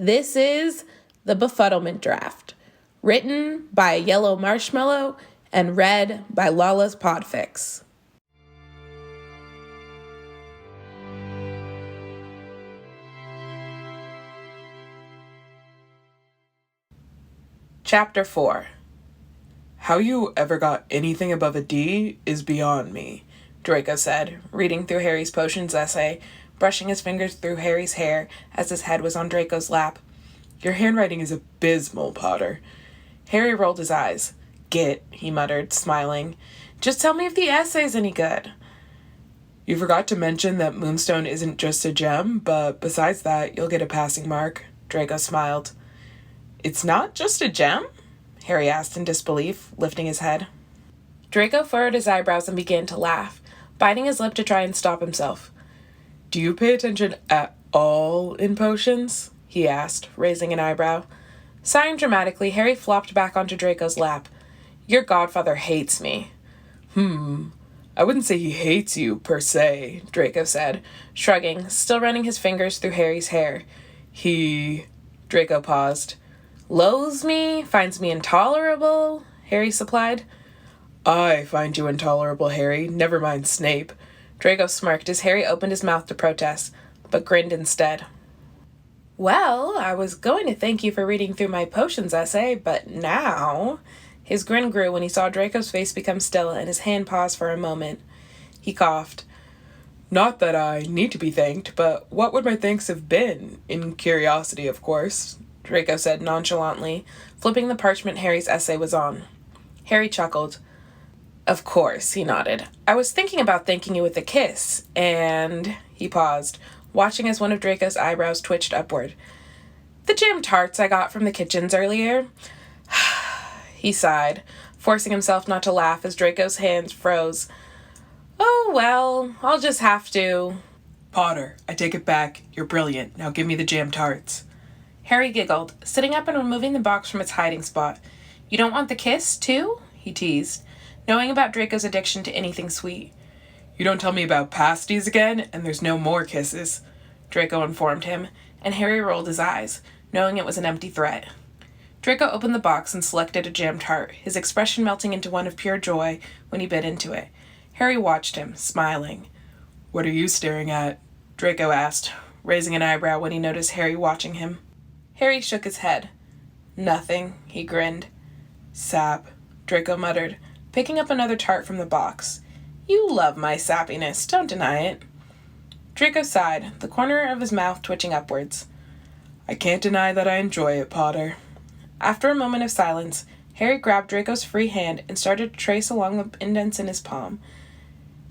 This is the Befuddlement Draught, written by Yellowmarshmallow and read by Lalaspodfics. Chapter 4. How you ever got anything above a D is beyond me, Draco said, reading through Harry's potions essay, brushing his fingers through Harry's hair as his head was on Draco's lap. Your handwriting is abysmal, Potter. Harry rolled his eyes. Git, he muttered, smiling. Just tell me if the essay's any good. You forgot to mention that Moonstone isn't just a gem, but besides that, you'll get a passing mark, Draco smiled. It's not just a gem? Harry asked in disbelief, lifting his head. Draco furrowed his eyebrows and began to laugh, biting his lip to try and stop himself. Do you pay attention at all in potions? He asked, raising an eyebrow. Sighing dramatically, Harry flopped back onto Draco's lap. Your godfather hates me. I wouldn't say he hates you, per se, Draco said, shrugging, still running his fingers through Harry's hair. Draco paused. Loathes me, finds me intolerable, Harry supplied. I find you intolerable, Harry. Never mind Snape. Draco smirked as Harry opened his mouth to protest, but grinned instead. Well, I was going to thank you for reading through my potions essay, but now... His grin grew when he saw Draco's face become still and his hand pause for a moment. He coughed. Not that I need to be thanked, but what would my thanks have been? In curiosity, of course, Draco said nonchalantly, flipping the parchment Harry's essay was on. Harry chuckled. Of course, he nodded. I was thinking about thanking you with a kiss, and... He paused, watching as one of Draco's eyebrows twitched upward. The jam tarts I got from the kitchens earlier. He sighed, forcing himself not to laugh as Draco's hands froze. Oh, well, I'll just have to... Potter, I take it back. You're brilliant. Now give me the jam tarts. Harry giggled, sitting up and removing the box from its hiding spot. You don't want the kiss, too? He teased, knowing about Draco's addiction to anything sweet. You don't tell me about pasties again, and there's no more kisses, Draco informed him, and Harry rolled his eyes, knowing it was an empty threat. Draco opened the box and selected a jam tart, his expression melting into one of pure joy when he bit into it. Harry watched him, smiling. What are you staring at? Draco asked, raising an eyebrow when he noticed Harry watching him. Harry shook his head. Nothing, he grinned. Sap, Draco muttered, picking up another tart from the box. You love my sappiness, don't deny it. Draco sighed, the corner of his mouth twitching upwards. I can't deny that I enjoy it, Potter. After a moment of silence, Harry grabbed Draco's free hand and started to trace along the indents in his palm.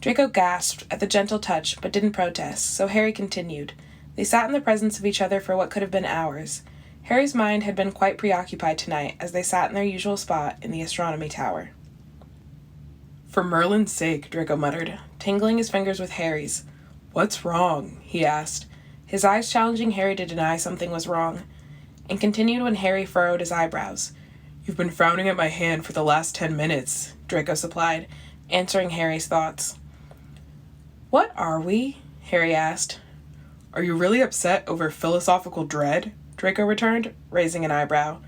Draco gasped at the gentle touch, but didn't protest, so Harry continued. They sat in the presence of each other for what could have been hours. Harry's mind had been quite preoccupied tonight as they sat in their usual spot in the astronomy tower. For Merlin's sake, Draco muttered, tingling his fingers with Harry's. What's wrong? He asked, his eyes challenging Harry to deny something was wrong, and continued when Harry furrowed his eyebrows. You've been frowning at my hand for the last 10 minutes, Draco supplied, answering Harry's thoughts. What are we? Harry asked. Are you really upset over philosophical dread? Draco returned, raising an eyebrow.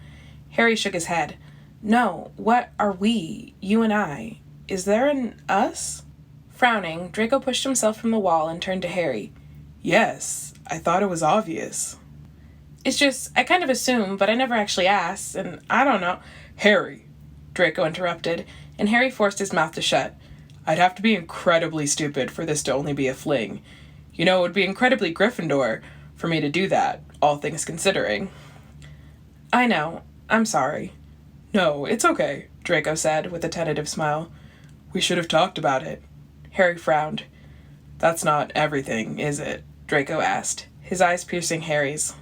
Harry shook his head. No, what are we? You and I. Is there an us? Frowning, Draco pushed himself from the wall and turned to Harry. Yes, I thought it was obvious. It's just, I kind of assume, but I never actually asked, and I don't know. Harry, Draco interrupted, and Harry forced his mouth to shut. I'd have to be incredibly stupid for this to only be a fling. You know, it would be incredibly Gryffindor for me to do that, all things considering. I know. I'm sorry. No, it's okay, Draco said with a tentative smile. We should have talked about it. Harry frowned. That's not everything, is it? Draco asked, his eyes piercing Harry's.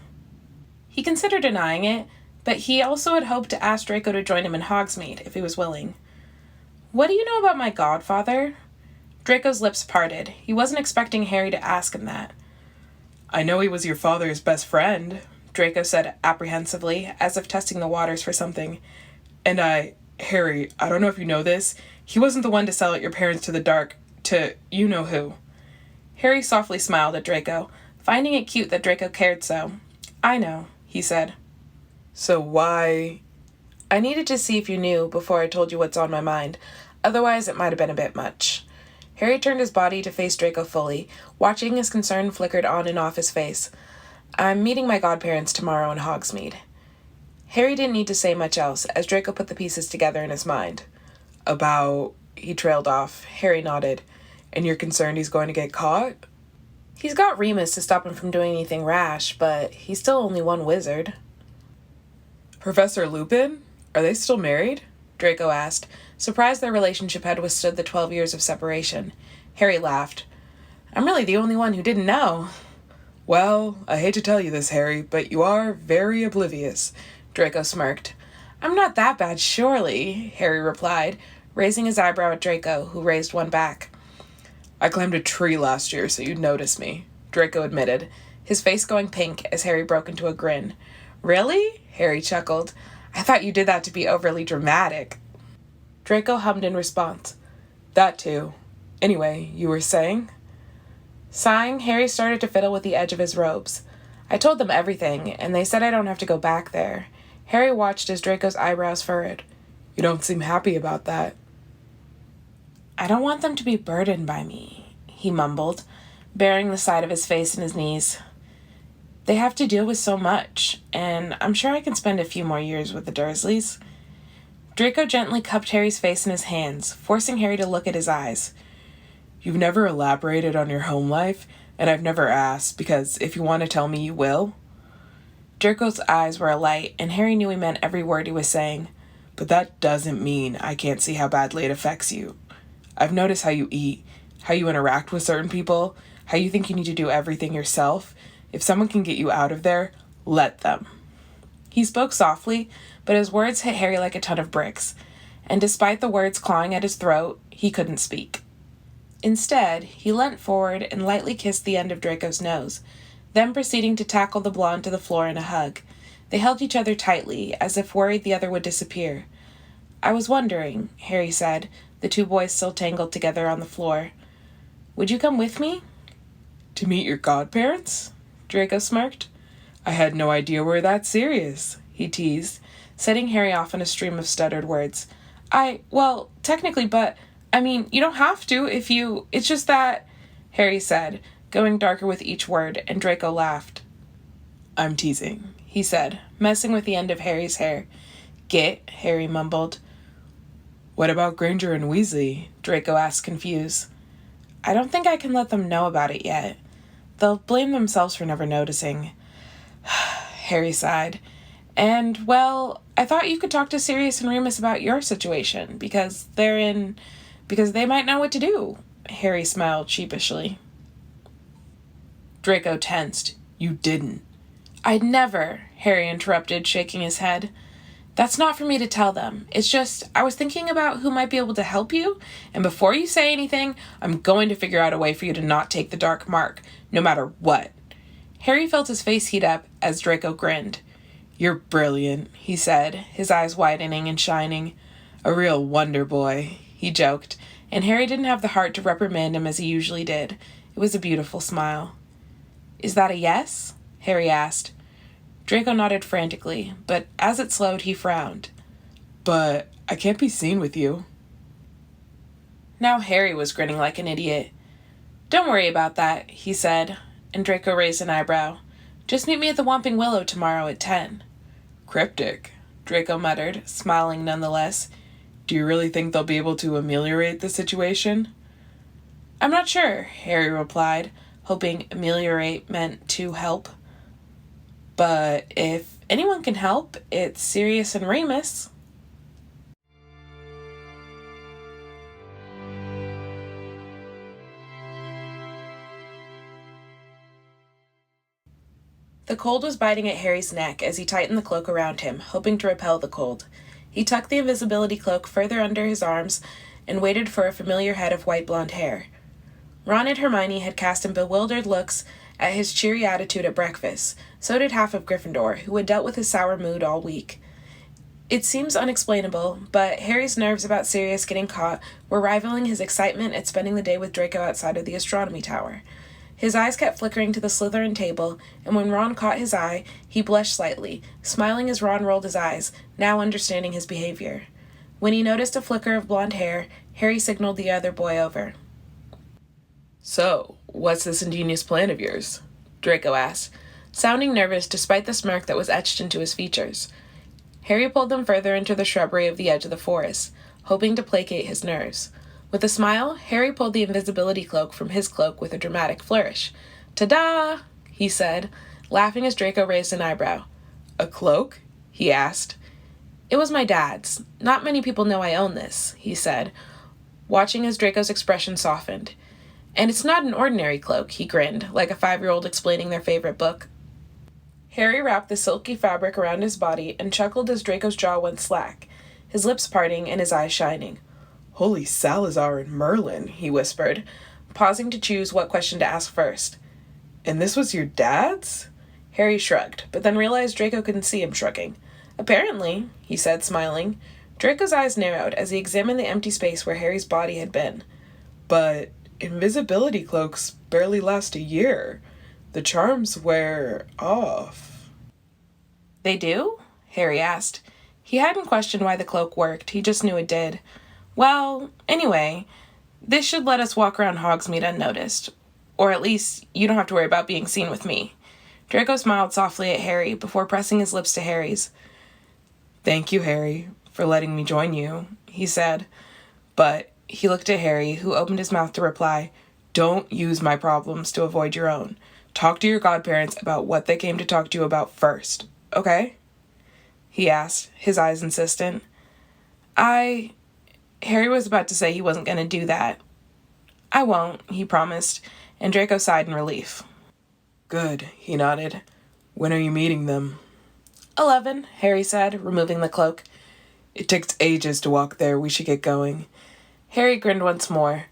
He considered denying it, but he also had hoped to ask Draco to join him in Hogsmeade if he was willing. What do you know about my godfather? Draco's lips parted. He wasn't expecting Harry to ask him that. I know he was your father's best friend, Draco said apprehensively, as if testing the waters for something. And Harry, I don't know if you know this, he wasn't the one to sell out your parents to the dark, to you-know-who. Harry softly smiled at Draco, finding it cute that Draco cared so. I know, he said. So why... I needed to see if you knew before I told you what's on my mind. Otherwise, it might have been a bit much. Harry turned his body to face Draco fully, watching his concern flickered on and off his face. I'm meeting my godparents tomorrow in Hogsmeade. Harry didn't need to say much else, as Draco put the pieces together in his mind. About... He trailed off. Harry nodded. And you're concerned he's going to get caught? He's got Remus to stop him from doing anything rash, but he's still only one wizard. Professor Lupin? Are they still married? Draco asked, surprised their relationship had withstood the 12 years of separation. Harry laughed. I'm really the only one who didn't know. Well, I hate to tell you this, Harry, but you are very oblivious, Draco smirked. I'm not that bad, surely, Harry replied, raising his eyebrow at Draco, who raised one back. I climbed a tree last year so you'd notice me, Draco admitted, his face going pink as Harry broke into a grin. Really? Harry chuckled. I thought you did that to be overly dramatic. Draco hummed in response. That too. Anyway, you were saying? Sighing, Harry started to fiddle with the edge of his robes. I told them everything, and they said I don't have to go back there. Harry watched as Draco's eyebrows furrowed. You don't seem happy about that. I don't want them to be burdened by me, he mumbled, burying the side of his face in his knees. They have to deal with so much, and I'm sure I can spend a few more years with the Dursleys. Draco gently cupped Harry's face in his hands, forcing Harry to look at his eyes. You've never elaborated on your home life, and I've never asked, because if you want to tell me, you will. Draco's eyes were alight, and Harry knew he meant every word he was saying. But that doesn't mean I can't see how badly it affects you. I've noticed how you eat, how you interact with certain people, how you think you need to do everything yourself. If someone can get you out of there, let them. He spoke softly, but his words hit Harry like a ton of bricks, and despite the words clawing at his throat, he couldn't speak. Instead, he leant forward and lightly kissed the end of Draco's nose, then proceeding to tackle the blonde to the floor in a hug. They held each other tightly, as if worried the other would disappear. I was wondering, Harry said, the two boys still tangled together on the floor. Would you come with me? To meet your godparents? Draco smirked. I had no idea we were that serious, he teased, setting Harry off on a stream of stuttered words. Well, technically, but, you don't have to if you, it's just that, Harry said, going darker with each word, and Draco laughed. I'm teasing, he said, messing with the end of Harry's hair. Get, Harry mumbled. What about Granger and Weasley? Draco asked, confused. I don't think I can let them know about it yet. They'll blame themselves for never noticing. Harry sighed. And, well, I thought you could talk to Sirius and Remus about your situation, because they might know what to do. Harry smiled sheepishly. Draco tensed. You didn't. I'd never, Harry interrupted, shaking his head. That's not for me to tell them. It's just, I was thinking about who might be able to help you, and before you say anything, I'm going to figure out a way for you to not take the dark mark, no matter what. Harry felt his face heat up as Draco grinned. You're brilliant, he said, his eyes widening and shining. A real wonder boy, he joked, and Harry didn't have the heart to reprimand him as he usually did. It was a beautiful smile. Is that a yes? Harry asked. Draco nodded frantically, but as it slowed, he frowned. But I can't be seen with you. Now Harry was grinning like an idiot. Don't worry about that, he said, and Draco raised an eyebrow. Just meet me at the Whomping Willow tomorrow at 10. Cryptic, Draco muttered, smiling nonetheless. Do you really think they'll be able to ameliorate the situation? I'm not sure, Harry replied, hoping ameliorate meant to help. But if anyone can help, it's Sirius and Remus. The cold was biting at Harry's neck as he tightened the cloak around him, hoping to repel the cold. He tucked the invisibility cloak further under his arms and waited for a familiar head of white blonde hair. Ron and Hermione had cast him bewildered looks at his cheery attitude at breakfast. So did half of Gryffindor, who had dealt with his sour mood all week. It seems unexplainable, but Harry's nerves about Sirius getting caught were rivaling his excitement at spending the day with Draco outside of the astronomy tower. His eyes kept flickering to the Slytherin table, and when Ron caught his eye, he blushed slightly, smiling as Ron rolled his eyes, now understanding his behavior. When he noticed a flicker of blonde hair, Harry signaled the other boy over. "So, what's this ingenious plan of yours?" Draco asked, sounding nervous despite the smirk that was etched into his features. Harry pulled them further into the shrubbery of the edge of the forest, hoping to placate his nerves. With a smile, Harry pulled the invisibility cloak from his cloak with a dramatic flourish. "Ta-da!" he said, laughing as Draco raised an eyebrow. "A cloak?" he asked. "It was my dad's. Not many people know I own this," he said, watching as Draco's expression softened. "And it's not an ordinary cloak," he grinned, like a 5-year-old explaining their favorite book. Harry wrapped the silky fabric around his body and chuckled as Draco's jaw went slack, his lips parting and his eyes shining. "Holy Salazar and Merlin," he whispered, pausing to choose what question to ask first. "And this was your dad's?" Harry shrugged, but then realized Draco couldn't see him shrugging. "Apparently," he said, smiling. Draco's eyes narrowed as he examined the empty space where Harry's body had been. "But invisibility cloaks barely last a year. The charms wear off." "They do?" Harry asked. He hadn't questioned why the cloak worked, he just knew it did. "Well, anyway, this should let us walk around Hogsmeade unnoticed. Or at least, you don't have to worry about being seen with me." Draco smiled softly at Harry before pressing his lips to Harry's. "Thank you, Harry, for letting me join you," he said. But he looked at Harry, who opened his mouth to reply, "Don't use my problems to avoid your own. Talk to your godparents about what they came to talk to you about first, okay?" he asked, his eyes insistent. Harry was about to say he wasn't going to do that. "I won't," he promised, and Draco sighed in relief. "Good," he nodded. "When are you meeting them?" 11, Harry said, removing the cloak. "It takes ages to walk there. We should get going." Harry grinned once more.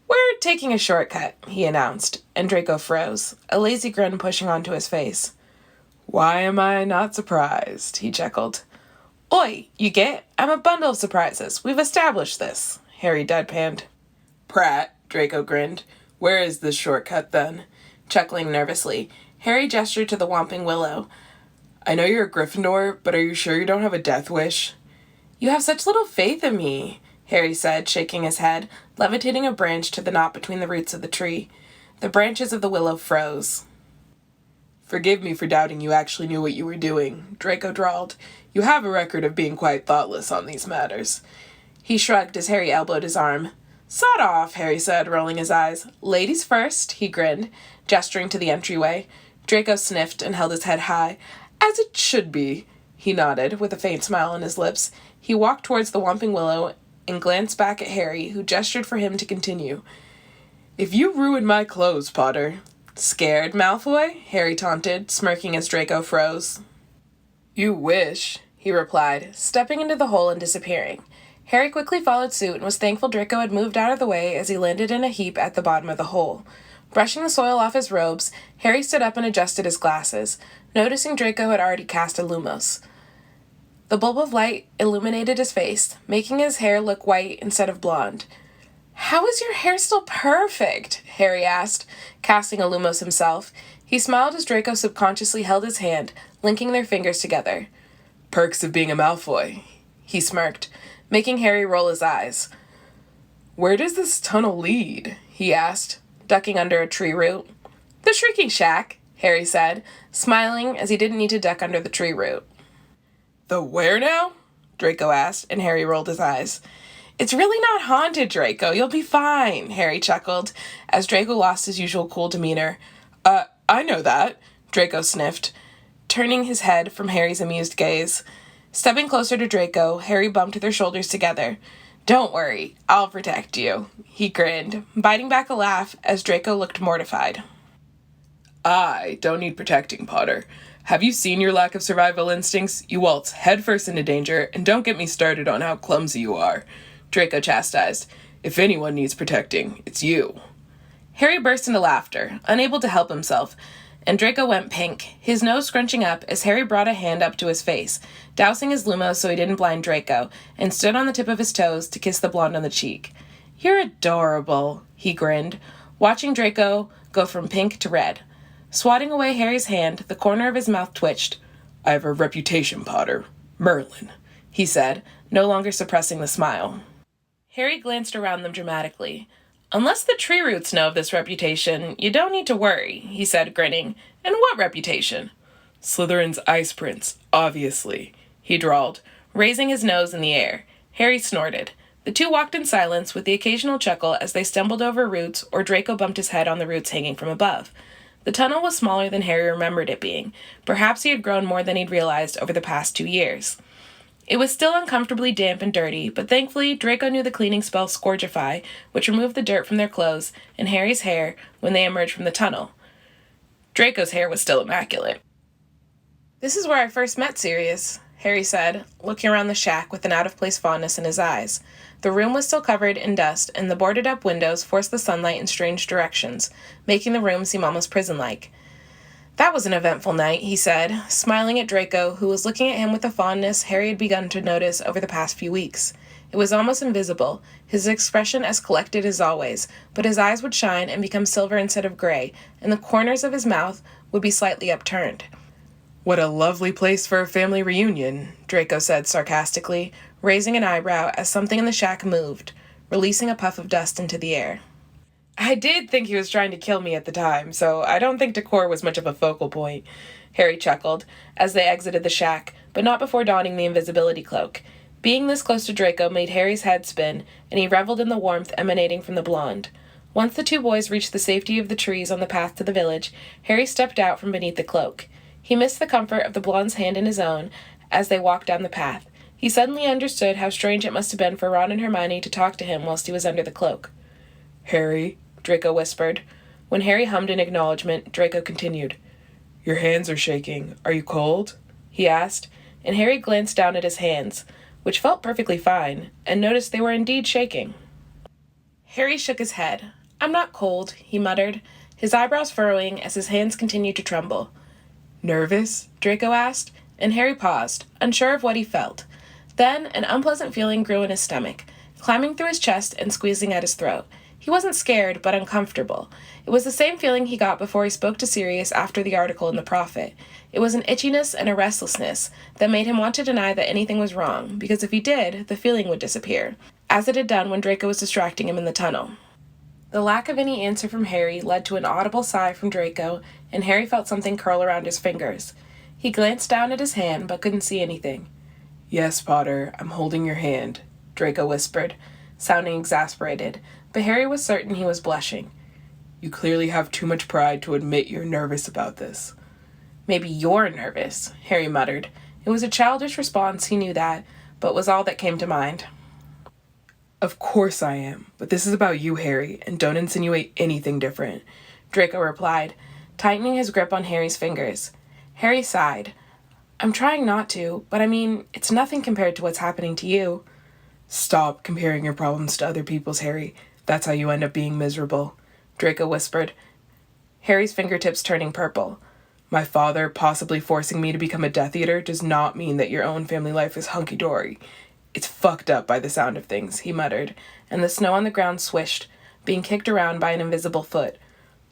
"We're taking a shortcut," he announced, and Draco froze, a lazy grin pushing onto his face. "Why am I not surprised?" he chuckled. "Oi, you get? I'm a bundle of surprises. We've established this," Harry deadpanned. "Prat," Draco grinned. "Where is this shortcut, then?" Chuckling nervously, Harry gestured to the Whomping Willow. "I know you're a Gryffindor, but are you sure you don't have a death wish?" "You have such little faith in me," Harry said, shaking his head, levitating a branch to the knot between the roots of the tree. The branches of the willow froze. "Forgive me for doubting you actually knew what you were doing," Draco drawled. "You have a record of being quite thoughtless on these matters." He shrugged as Harry elbowed his arm. "Sod off," Harry said, rolling his eyes. "Ladies first," he grinned, gesturing to the entryway. Draco sniffed and held his head high. "As it should be," he nodded, with a faint smile on his lips. He walked towards the Whomping Willow and glanced back at Harry, who gestured for him to continue. "If you ruin my clothes, Potter..." "Scared, Malfoy?" Harry taunted, smirking as Draco froze. "You wish," he replied, stepping into the hole and disappearing. Harry quickly followed suit and was thankful Draco had moved out of the way as he landed in a heap at the bottom of the hole. Brushing the soil off his robes, Harry stood up and adjusted his glasses, noticing Draco had already cast a Lumos. The bulb of light illuminated his face, making his hair look white instead of blonde. "How is your hair still perfect?" Harry asked, casting a Lumos himself. He smiled as Draco subconsciously held his hand, linking their fingers together. "Perks of being a Malfoy," he smirked, making Harry roll his eyes. "Where does this tunnel lead?" he asked, ducking under a tree root. "The Shrieking Shack," Harry said, smiling as he didn't need to duck under the tree root. "The where now?" Draco asked, and Harry rolled his eyes. "It's really not haunted, Draco. You'll be fine," Harry chuckled, as Draco lost his usual cool demeanor. I know that," Draco sniffed, turning his head from Harry's amused gaze. Stepping closer to Draco, Harry bumped their shoulders together. "Don't worry, I'll protect you," he grinned, biting back a laugh as Draco looked mortified. "I don't need protecting, Potter. Have you seen your lack of survival instincts? You waltz headfirst into danger, and don't get me started on how clumsy you are," Draco chastised. "If anyone needs protecting, it's you." Harry burst into laughter, unable to help himself, and Draco went pink, his nose scrunching up as Harry brought a hand up to his face, dousing his Lumos so he didn't blind Draco, and stood on the tip of his toes to kiss the blonde on the cheek. "You're adorable," he grinned, watching Draco go from pink to red. Swatting away Harry's hand, the corner of his mouth twitched. I have a reputation, Potter. Merlin, he said, no longer suppressing the smile. Harry glanced around them dramatically. Unless the tree roots know of this reputation, you don't need to worry, he said, grinning. And what reputation? Slytherin's Ice Prince, obviously, he drawled, raising his nose in the air. Harry snorted. The two walked in silence, with the occasional chuckle as they stumbled over roots or Draco bumped his head on the roots hanging from above. The tunnel was smaller than Harry remembered it being. Perhaps he had grown more than he'd realized over the past 2 years. It was still uncomfortably damp and dirty, but thankfully Draco knew the cleaning spell Scourgify, which removed the dirt from their clothes and Harry's hair when they emerged from the tunnel. Draco's hair was still immaculate. This is where I first met Sirius, Harry said, looking around the shack with an out-of-place fondness in his eyes. The room was still covered in dust, and the boarded-up windows forced the sunlight in strange directions, making the room seem almost prison-like. That was an eventful night, he said, smiling at Draco, who was looking at him with a fondness Harry had begun to notice over the past few weeks. It was almost invisible, his expression as collected as always, but his eyes would shine and become silver instead of gray, and the corners of his mouth would be slightly upturned. What a lovely place for a family reunion, Draco said sarcastically, raising an eyebrow as something in the shack moved, releasing a puff of dust into the air. I did think he was trying to kill me at the time, so I don't think decor was much of a focal point, Harry chuckled, as they exited the shack, but not before donning the invisibility cloak. Being this close to Draco made Harry's head spin, and he reveled in the warmth emanating from the blonde. Once the two boys reached the safety of the trees on the path to the village, Harry stepped out from beneath the cloak. He missed the comfort of the blonde's hand in his own as they walked down the path. He suddenly understood how strange it must have been for Ron and Hermione to talk to him whilst he was under the cloak. Harry, Draco whispered. When Harry hummed in acknowledgement, Draco continued. Your hands are shaking. Are you cold? He asked, and Harry glanced down at his hands, which felt perfectly fine, and noticed they were indeed shaking. Harry shook his head. I'm not cold, he muttered, his eyebrows furrowing as his hands continued to tremble. Nervous? Draco asked, and Harry paused, unsure of what he felt. Then an unpleasant feeling grew in his stomach, climbing through his chest and squeezing at his throat. He wasn't scared, but uncomfortable. It was the same feeling he got before he spoke to Sirius after the article in the Prophet. It was an itchiness and a restlessness that made him want to deny that anything was wrong, because if he did, the feeling would disappear, as it had done when Draco was distracting him in the tunnel. The lack of any answer from Harry led to an audible sigh from Draco, and Harry felt something curl around his fingers. He glanced down at his hand, but couldn't see anything. Yes, Potter, I'm holding your hand, Draco whispered, sounding exasperated, but Harry was certain he was blushing. You clearly have too much pride to admit you're nervous about this. Maybe you're nervous, Harry muttered. It was a childish response, he knew that, but was all that came to mind. Of course I am, but this is about you, Harry, and don't insinuate anything different, Draco replied, tightening his grip on Harry's fingers. Harry sighed. I'm trying not to, but I mean, it's nothing compared to what's happening to you. Stop comparing your problems to other people's, Harry. That's how you end up being miserable, Draco whispered, Harry's fingertips turning purple. My father possibly forcing me to become a Death Eater does not mean that your own family life is hunky-dory. It's fucked up by the sound of things, he muttered, and the snow on the ground swished, being kicked around by an invisible foot.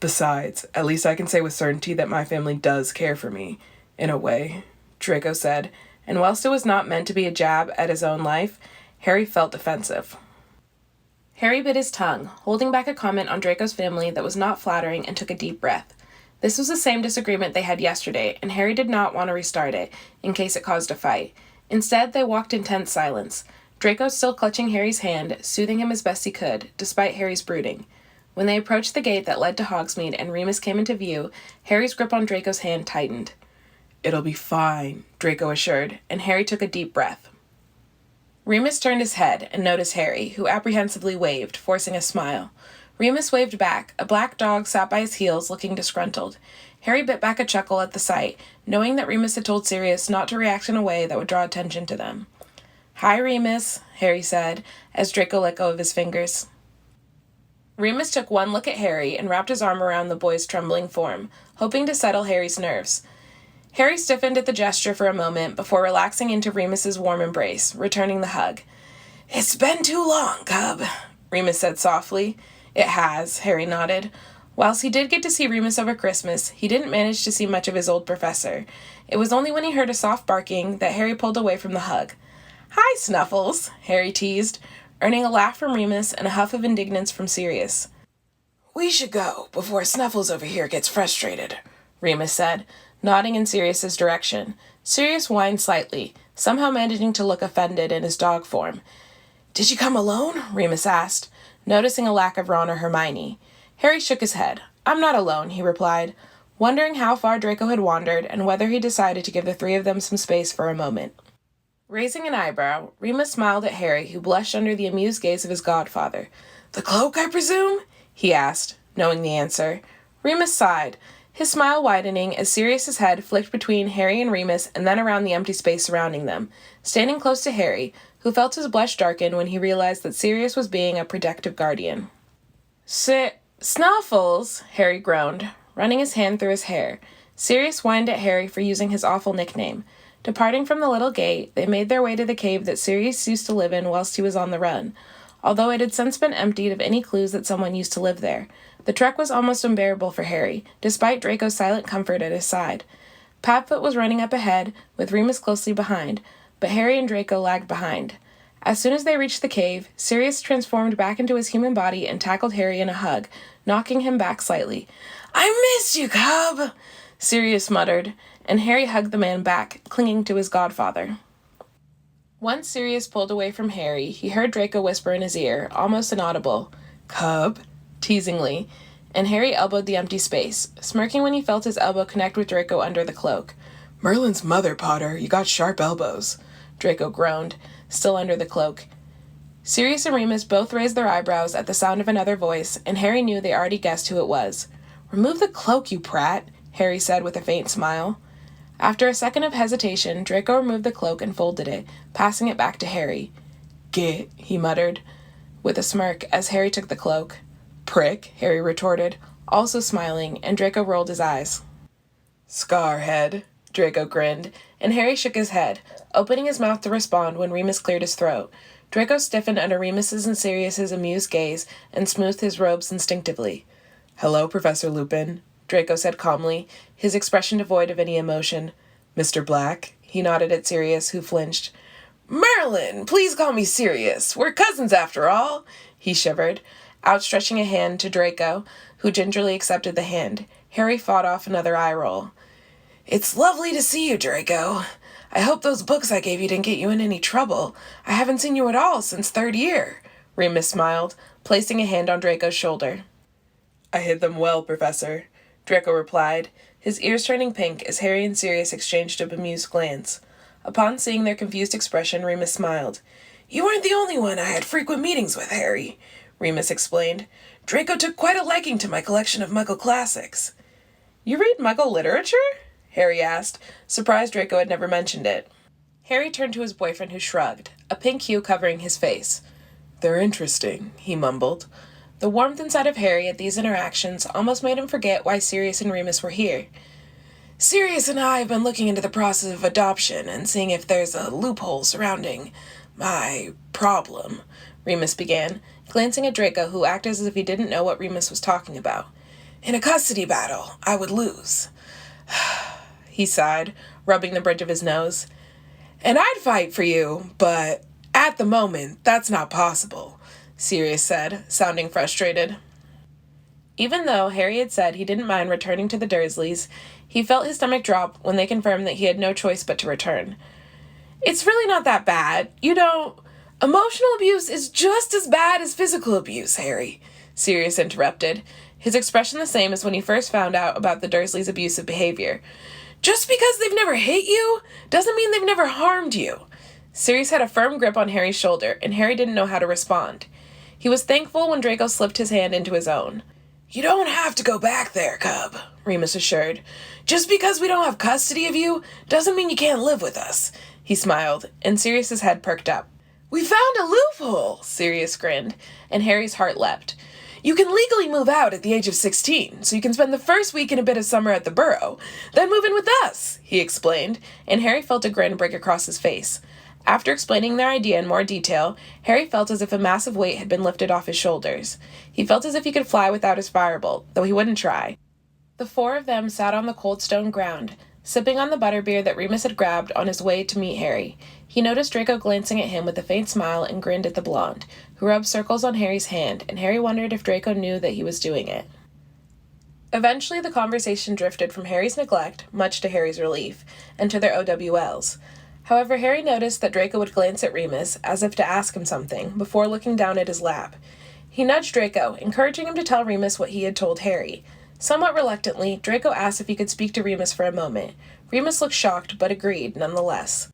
Besides, at least I can say with certainty that my family does care for me, in a way, Draco said, and whilst it was not meant to be a jab at his own life, Harry felt defensive. Harry bit his tongue, holding back a comment on Draco's family that was not flattering, and took a deep breath. This was the same disagreement they had yesterday, and Harry did not want to restart it, in case it caused a fight. Instead, they walked in tense silence, Draco still clutching Harry's hand, soothing him as best he could, despite Harry's brooding. When they approached the gate that led to Hogsmeade and Remus came into view, Harry's grip on Draco's hand tightened. It'll be fine, Draco assured, and Harry took a deep breath. Remus turned his head and noticed Harry, who apprehensively waved, forcing a smile. Remus waved back. A black dog sat by his heels, looking disgruntled. Harry bit back a chuckle at the sight, knowing that Remus had told Sirius not to react in a way that would draw attention to them. Hi, Remus, Harry said, as Draco let go of his fingers. Remus took one look at Harry and wrapped his arm around the boy's trembling form, hoping to settle Harry's nerves. Harry stiffened at the gesture for a moment before relaxing into Remus's warm embrace, returning the hug. It's been too long, cub, Remus said softly. It has, Harry nodded. Whilst he did get to see Remus over Christmas, he didn't manage to see much of his old professor. It was only when he heard a soft barking that Harry pulled away from the hug. "Hi, Snuffles," Harry teased, earning a laugh from Remus and a huff of indignance from Sirius. "We should go before Snuffles over here gets frustrated," Remus said, nodding in Sirius's direction. Sirius whined slightly, somehow managing to look offended in his dog form. "Did you come alone?" Remus asked, noticing a lack of Ron or Hermione. Harry shook his head. "I'm not alone," he replied, wondering how far Draco had wandered and whether he decided to give the three of them some space for a moment. Raising an eyebrow, Remus smiled at Harry, who blushed under the amused gaze of his godfather. "The cloak, I presume?" he asked, knowing the answer. Remus sighed, his smile widening as Sirius's head flicked between Harry and Remus and then around the empty space surrounding them, standing close to Harry, who felt his blush darken when he realized that Sirius was being a protective guardian. Snuffles, Harry groaned, running his hand through his hair. Sirius whined at Harry for using his awful nickname. Departing from the little gate, they made their way to the cave that Sirius used to live in whilst he was on the run, although it had since been emptied of any clues that someone used to live there. The trek was almost unbearable for Harry, despite Draco's silent comfort at his side. Padfoot was running up ahead, with Remus closely behind, but Harry and Draco lagged behind. As soon as they reached the cave, Sirius transformed back into his human body and tackled Harry in a hug, knocking him back slightly. "I missed you, cub," Sirius muttered, and Harry hugged the man back, clinging to his godfather. Once Sirius pulled away from Harry, he heard Draco whisper in his ear, almost inaudible, "Cub," teasingly, and Harry elbowed the empty space, smirking when he felt his elbow connect with Draco under the cloak. "Merlin's mother, Potter, you got sharp elbows," Draco groaned, still under the cloak. Sirius and Remus both raised their eyebrows at the sound of another voice, and Harry knew they already guessed who it was. "Remove the cloak, you prat," Harry said with a faint smile. After a second of hesitation, Draco removed the cloak and folded it, passing it back to Harry. "Git," he muttered, with a smirk as Harry took the cloak. "Prick," Harry retorted, also smiling, and Draco rolled his eyes. "Scarhead," Draco grinned, and Harry shook his head, opening his mouth to respond when Remus cleared his throat. Draco stiffened under Remus's and Sirius's amused gaze and smoothed his robes instinctively. "Hello, Professor Lupin," Draco said calmly, his expression devoid of any emotion. "Mr. Black?" He nodded at Sirius, who flinched. "Merlin, please call me Sirius. We're cousins after all," he shivered, outstretching a hand to Draco, who gingerly accepted the hand. Harry fought off another eye roll. "It's lovely to see you, Draco. I hope those books I gave you didn't get you in any trouble. I haven't seen you at all since third year," Remus smiled, placing a hand on Draco's shoulder. "I hid them well, Professor," Draco replied, his ears turning pink as Harry and Sirius exchanged a bemused glance. Upon seeing their confused expression, Remus smiled. "You weren't the only one I had frequent meetings with, Harry," Remus explained. "Draco took quite a liking to my collection of Muggle classics." "You read Muggle literature?" Harry asked, surprised Draco had never mentioned it. Harry turned to his boyfriend, who shrugged, a pink hue covering his face. "They're interesting," he mumbled. The warmth inside of Harry at these interactions almost made him forget why Sirius and Remus were here. "Sirius and I have been looking into the process of adoption and seeing if there's a loophole surrounding my problem," Remus began, glancing at Draco, who acted as if he didn't know what Remus was talking about. "In a custody battle, I would lose." He sighed, rubbing the bridge of his nose. "And I'd fight for you, but at the moment, that's not possible," Sirius said, sounding frustrated. Even though Harry had said he didn't mind returning to the Dursleys, he felt his stomach drop when they confirmed that he had no choice but to return. "It's really not that bad. Emotional abuse is just as bad as physical abuse, Harry," Sirius interrupted, his expression the same as when he first found out about the Dursleys' abusive behavior. "Just because they've never hit you doesn't mean they've never harmed you." Sirius had a firm grip on Harry's shoulder, and Harry didn't know how to respond. He was thankful when Draco slipped his hand into his own. "You don't have to go back there, cub," Remus assured. "Just because we don't have custody of you doesn't mean you can't live with us." He smiled, and Sirius's head perked up. "We found a loophole," Sirius grinned, and Harry's heart leapt. "You can legally move out at the age of 16, so you can spend the first week and a bit of summer at the Burrow, then move in with us," he explained, and Harry felt a grin break across his face. After explaining their idea in more detail, Harry felt as if a massive weight had been lifted off his shoulders. He felt as if he could fly without his firebolt, though he wouldn't try. The four of them sat on the cold stone ground, sipping on the butterbeer that Remus had grabbed on his way to meet Harry. He noticed Draco glancing at him with a faint smile and grinned at the blonde, who rubbed circles on Harry's hand, and Harry wondered if Draco knew that he was doing it. Eventually, the conversation drifted from Harry's neglect, much to Harry's relief, and to their OWLs. However, Harry noticed that Draco would glance at Remus, as if to ask him something, before looking down at his lap. He nudged Draco, encouraging him to tell Remus what he had told Harry. Somewhat reluctantly, Draco asked if he could speak to Remus for a moment. Remus looked shocked, but agreed, nonetheless.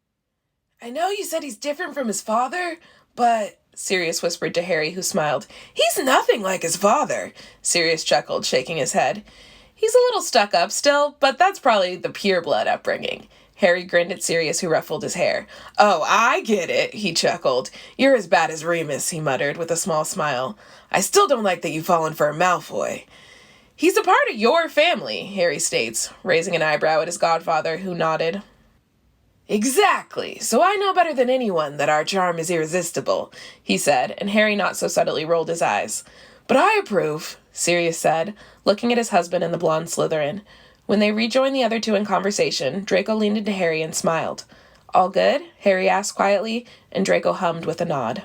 "I know you said he's different from his father, but," Sirius whispered to Harry, who smiled. "He's nothing like his father." Sirius chuckled, shaking his head. "He's a little stuck up still, but that's probably the pure-blood upbringing." Harry grinned at Sirius, who ruffled his hair. "Oh, I get it," he chuckled. "You're as bad as Remus," he muttered, with a small smile. "I still don't like that you've fallen for a Malfoy." "He's a part of your family," Harry states, raising an eyebrow at his godfather, who nodded. "Exactly, so I know better than anyone that our charm is irresistible," he said, and Harry not so subtly rolled his eyes. "But I approve," Sirius said, looking at his husband and the blonde Slytherin. When they rejoined the other two in conversation, Draco leaned into Harry and smiled. "All good?" Harry asked quietly, and Draco hummed with a nod.